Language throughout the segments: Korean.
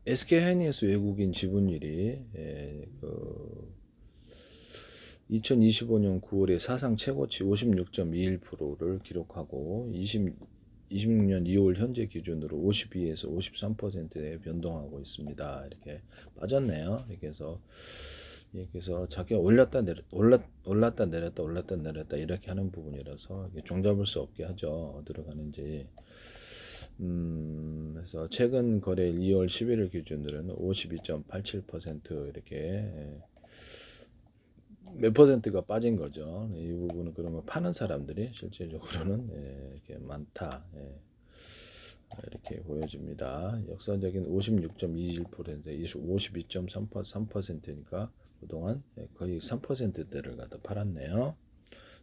SK 하이닉스 외국인 지분율이 2025년 9월에 사상 최고치 56.21%를 기록하고 26년 2월 현재 기준으로 52에서 53%에 변동하고 있습니다. 이렇게 빠졌네요. 이렇게 해서 자기가 올랐다 내렸다 이렇게 하는 부분이라서 종잡을 수 없게 하죠. 어디로 가는지. 그래서 최근 거래일 2월 11일 기준으로는 52.87% 이렇게 몇 퍼센트가 빠진 거죠. 이 부분은 그러면 파는 사람들이 실질적으로는 이렇게 많다. 이렇게 보여집니다. 역사적인 56.21%, 52.3%니까 그동안 거의 3%대를 갖다 팔았네요.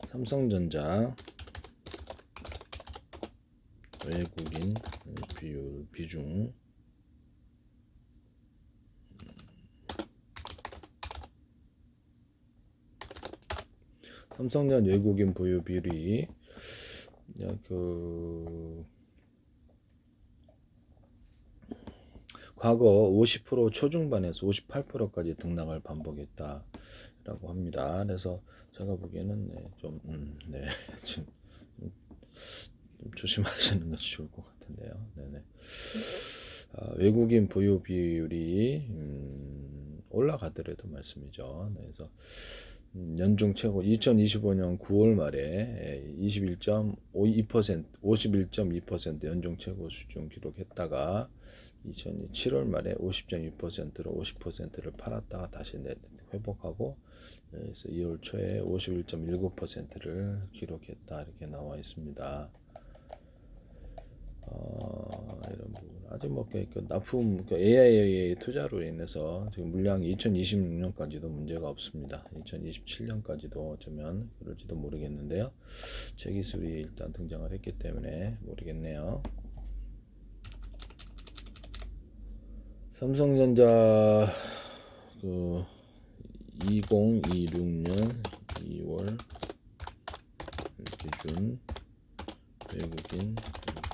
삼성전자 외국인 비중 삼성전 외국인 보유 비율이 과거 50% 초중반에서 58%까지 등락을 반복했다라고 합니다. 그래서 제가 보기에는 좀 좀 조심하시는 것이 좋을 것 같은데요. 네네. 외국인 보유 비율이 올라가더라도 말씀이죠. 그래서 연중 최고 2025년 9월 말에 21.52% 51.2% 연중 최고 수준 기록했다가 2007월 말에 50.2%로 50%를 팔았다가 다시 회복하고 그래서 2월 초에 51.19%를 기록했다 이렇게 나와 있습니다. 이런 부분 아직 납품 AI 투자로 인해서 지금 물량이 2026년까지도 문제가 없습니다. 2027년까지도 어쩌면 그럴지도 모르겠는데요. 제 기술이 일단 등장을 했기 때문에 모르겠네요. 삼성전자 2026년 2월 기준 외국인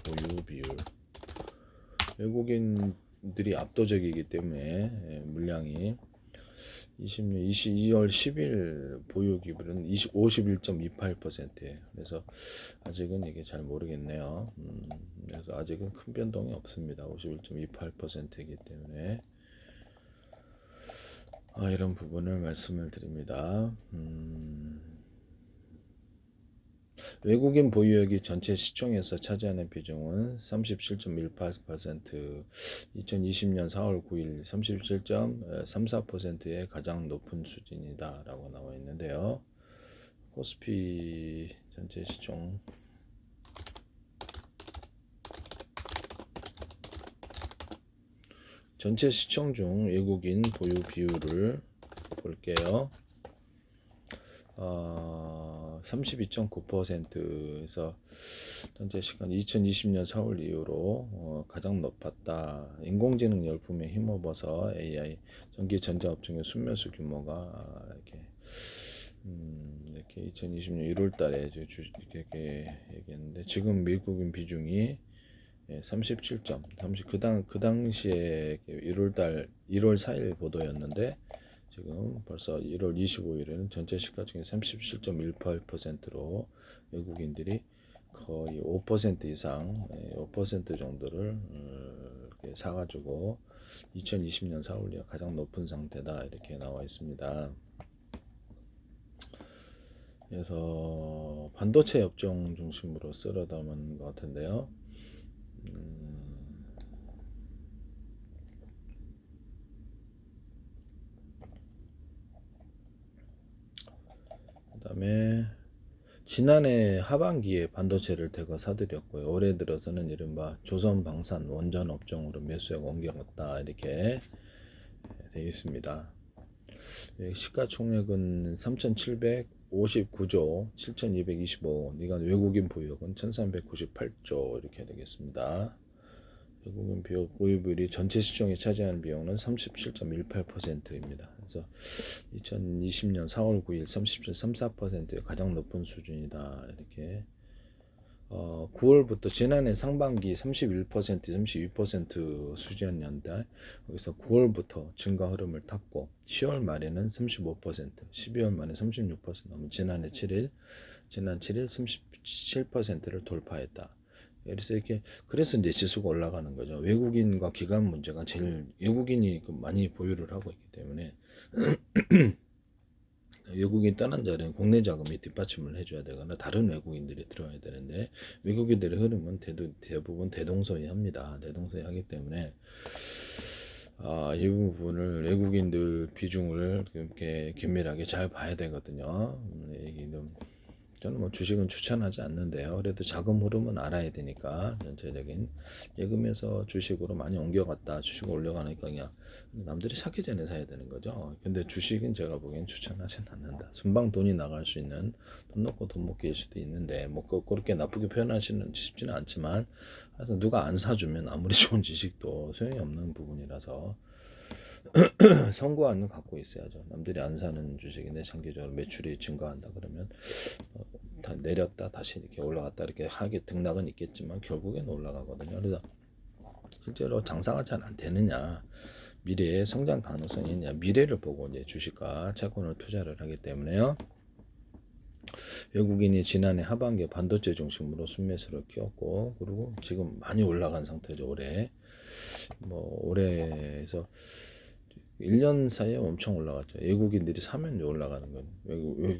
보유 비율 외국인들이 압도적이기 때문에 물량이 22월 10일 보유 기준은 51.28%예요. 그래서 아직은 이게 잘 모르겠네요. 그래서 아직은 큰 변동이 없습니다. 51.28%이기 때문에 이런 부분을 말씀을 드립니다. 외국인 보유액이 전체 시총에서 차지하는 비중은 37.18%, 2020년 4월 9일 37.34%의 가장 높은 수준이다 라고 나와 있는데요. 코스피 전체 시총 중 외국인 보유 비율을 볼게요. 32.9%에서 전체 시간 2020년 4월 이후로 가장 높았다. 인공지능 열풍에 힘입어서 AI 전기 전자업종의 순매수 규모가 이렇게 2020년 1월달에 이렇게 얘기했는데 지금 미국인 비중이 37.30 그 당시에 1월 4일 보도였는데 지금 벌써 1월 25일에는 전체 시가 중에 37.18%로 외국인들이 거의 5% 이상 5% 정도를 이렇게 사가지고 2020년 4월이 가장 높은 상태다 이렇게 나와 있습니다. 그래서 반도체 업종 중심으로 쓸어 담은 것 같은데요. 그 다음에 지난해 하반기에 반도체를 대거 사들였고요. 올해 들어서는 이른바 조선방산 원전 업종으로 매수액 옮겨갔다 이렇게 되어 있습니다. 시가총액은 3,759조 7,225, 이건 외국인 보유액은 1,398조 이렇게 되겠습니다. 외국인 보유비율이 전체 시총에 차지하는 비용은 37.18%입니다. 그래서 2020년 4월 9일 37.34%의 가장 높은 수준이다 이렇게 9월부터 지난해 상반기 31%, 32% 수준이었는데 여기서 9월부터 증가 흐름을 탔고 10월 말에는 35%, 12월 말에 36%, 지난 7일 37%를 돌파했다. 그래서 이제 지수가 올라가는 거죠. 외국인과 기관 문제가 제일 외국인이 많이 보유를 하고 있기 때문에 외국인 떠난 자리는 국내 자금이 뒷받침을 해줘야 되거나 다른 외국인들이 들어와야 되는데 외국인들의 흐름은 대부분 대동소이합니다. 대동소이하기 때문에 이 부분을 외국인들 비중을 이렇게 긴밀하게 잘 봐야 되거든요. 저는 뭐 주식은 추천하지 않는데요. 그래도 자금 흐름은 알아야 되니까 전체적인 예금에서 주식으로 많이 옮겨갔다. 주식 올려가니까 그냥 남들이 사기 전에 사야 되는 거죠. 근데 주식은 제가 보기엔 추천하진 않는다. 순방 돈이 나갈 수 있는 돈 넣고 돈 먹기일 수도 있는데 뭐 그렇게 나쁘게 표현하시는 싶지는 않지만 그래서 누가 안 사주면 아무리 좋은 지식도 소용이 없는 부분이라서 선구안은 갖고 있어야죠. 남들이 안 사는 주식인데 장기적으로 매출이 증가한다 그러면 다 내렸다 다시 이렇게 올라갔다 이렇게 하게 등락은 있겠지만 결국엔 올라가거든요. 그래서 실제로 장사가 잘 안 되느냐, 미래의 성장 가능성이 있냐, 미래를 보고 이제 주식과 채권을 투자를 하기 때문에요. 외국인이 지난해 하반기에 반도체 중심으로 순매수를 키웠고 그리고 지금 많이 올라간 상태죠. 올해에서 1년 사이에 엄청 올라갔죠. 외국인들이 사면 올라가는 건.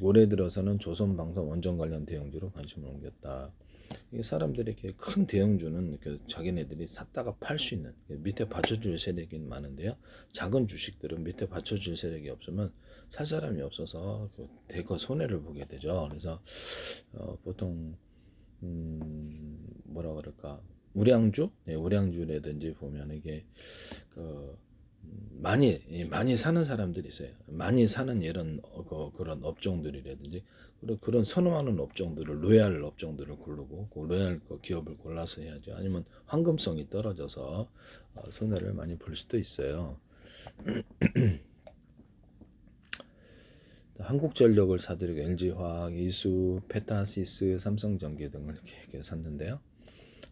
올해 들어서는 조선방송 원전 관련 대형주로 관심을 옮겼다. 이 사람들이 이렇게 큰 대형주는 자기네들이 샀다가 팔 수 있는 밑에 받쳐줄 세력이 많은데요. 작은 주식들은 밑에 받쳐줄 세력이 없으면 살 사람이 없어서 대거 손해를 보게 되죠. 그래서 보통 뭐라 그럴까 우량주, 우량주라든지 보면 이게 많이 사는 사람들이 있어요. 많이 사는 이런 그런 업종들이라든지 그런 선호하는 업종들을 로얄 업종들을 고르고 그 로얄 기업을 골라서 해야죠. 아니면 황금성이 떨어져서 손해를 많이 볼 수도 있어요. 한국전력을 사들이고 LG화학, 이수, 페타시스, 삼성전기 등을 이렇게 샀는데요.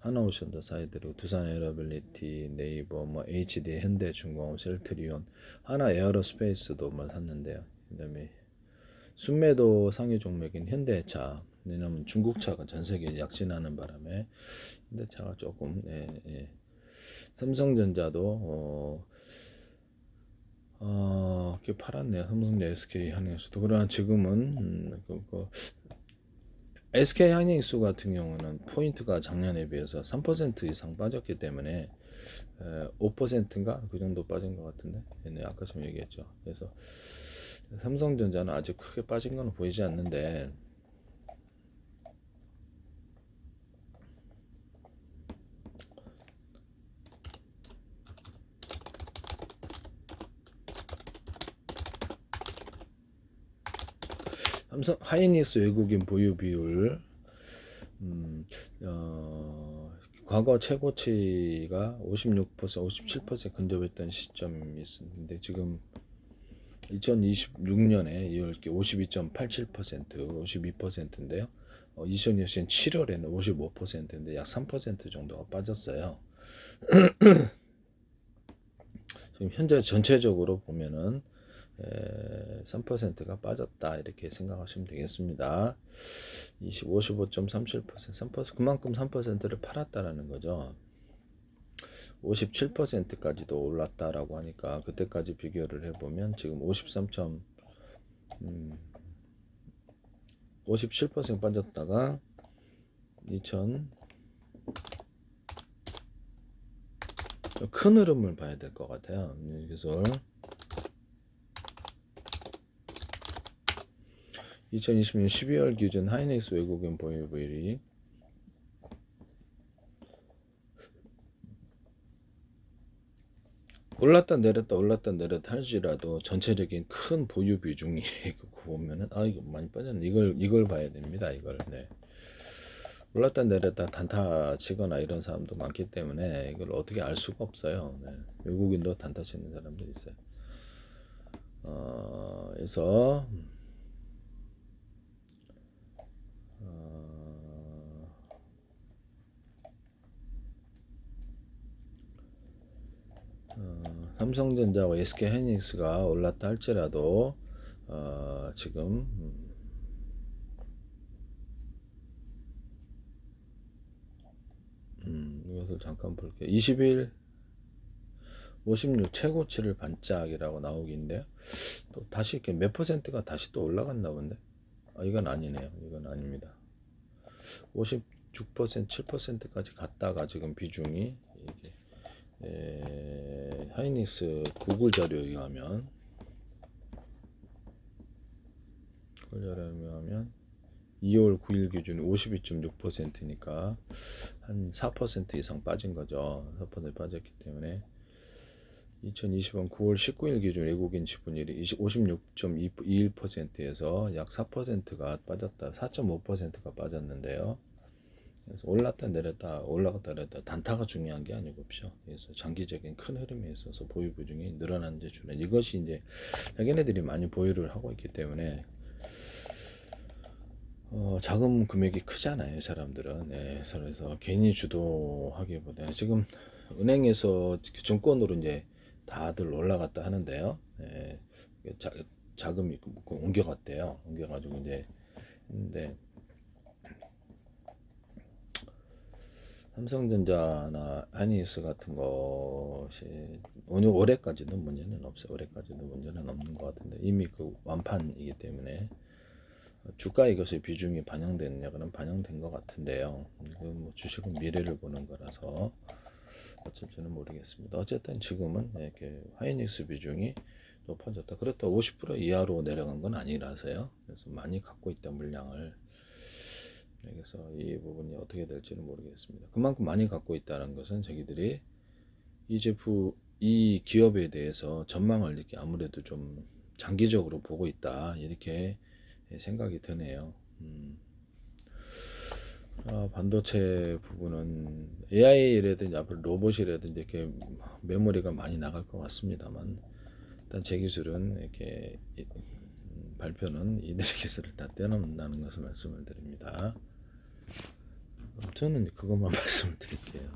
하나오션도 사이드로 두산에어빌리티, 네이버, HD, 현대중공업, 셀트리온, 하나 에어로스페이스도 샀는데요. 그다음에 순매도 상위 종목인 현대차, 왜냐면 중국차가 전 세계에 약진하는 바람에 현대차가 조금 삼성전자도 이렇게 팔았네요. 삼성전자, SK 하이닉스도. 그러나 지금은 SK 하이닉스 같은 경우는 포인트가 작년에 비해서 3% 이상 빠졌기 때문에 5%인가 그 정도 빠진 것 같은데, 아까 좀 얘기했죠. 그래서 삼성전자는 아직 크게 빠진 건 보이지 않는데 삼성 하이닉스 외국인 보유 비율 과거 최고치가 56%, 57% 근접했던 시점이 있었는데 지금 2026년에 2월 52.87%, 52%인데요. 2020년 7월에는 55%인데 약 3% 정도가 빠졌어요. 지금 현재 전체적으로 보면은 3%가 빠졌다 이렇게 생각하시면 되겠습니다. 55.37%, 3% 그만큼 3%를 팔았다라는 거죠. 57%까지도 올랐다라고 하니까 그때까지 비교를 해보면 지금 57% 빠졌다가 2000 큰 흐름을 봐야 될 것 같아요. 그래서 2020년 12월 기준 하이닉스 외국인 보유 비율이 올랐다 내렸다 할지라도 전체적인 큰 보유 비중이 보면은 이거 많이 빠졌네. 이걸 봐야 됩니다. 이걸. 올랐다 내렸다 단타 치거나 이런 사람도 많기 때문에 이걸 어떻게 알 수가 없어요. 외국인도 단타 치는 사람들이 있어요. 그래서 삼성전자와 SK하이닉스가 올랐다 할지라도 지금 이것을 잠깐 볼게요. 20일 56 최고치를 반짝이라고 나오기인데요. 또 다시 이렇게 몇 퍼센트가 다시 또 올라갔나 본데. 이건 아니네요. 이건 아닙니다. 56%, 7%까지 갔다가 지금 비중이 이게 하이닉스 구글 자료에 의하면 2월 9일 기준 52.6%니까 한 4% 이상 빠진 거죠. 4% 빠졌기 때문에 2020년 9월 19일 기준 외국인 지분율이 56.21%에서 약 4%가 빠졌다. 4.5%가 빠졌는데요. 그래서 올랐다 내렸다 올라갔다 내렸다 단타가 중요한 게 아니고요. 그래서 장기적인 큰 흐름에 있어서 보유 비중이 늘어나는지 줄는 이것이 이제 자기네들이 많이 보유를 하고 있기 때문에 자금 금액이 크잖아요, 사람들은. 네, 그래서 괜히 주도하기보다는 지금 은행에서 증권으로 이제 다들 올라갔다 하는데요. 네, 자금이 옮겨갔대요. 옮겨가지고 이제 근데 삼성전자나 하이닉스 같은 것이 오늘 올해까지도 문제는 없어요. 올해까지도 문제는 없는 것 같은데 이미 그 완판이기 때문에 주가 이것의 비중이 반영됐냐고는 반영된 것 같은데요. 뭐 주식은 미래를 보는 거라서 어쩔지는 모르겠습니다. 어쨌든 지금은 이렇게 하이닉스 비중이 높아졌다. 그렇다고 50% 이하로 내려간 건 아니라서요. 그래서 많이 갖고 있다 물량을. 그래서 이 부분이 어떻게 될지는 모르겠습니다. 그만큼 많이 갖고 있다는 것은 자기들이 이 기업에 대해서 전망을 이렇게 아무래도 좀 장기적으로 보고 있다 이렇게 생각이 드네요. 반도체 부분은 AI라든지 앞으로 로봇이라든지 이렇게 메모리가 많이 나갈 것 같습니다만 일단 제 기술은 이렇게 발표는 이들의 기술을 다 떼어놓는다는 것을 말씀을 드립니다. 저는 그것만 말씀을 드릴게요.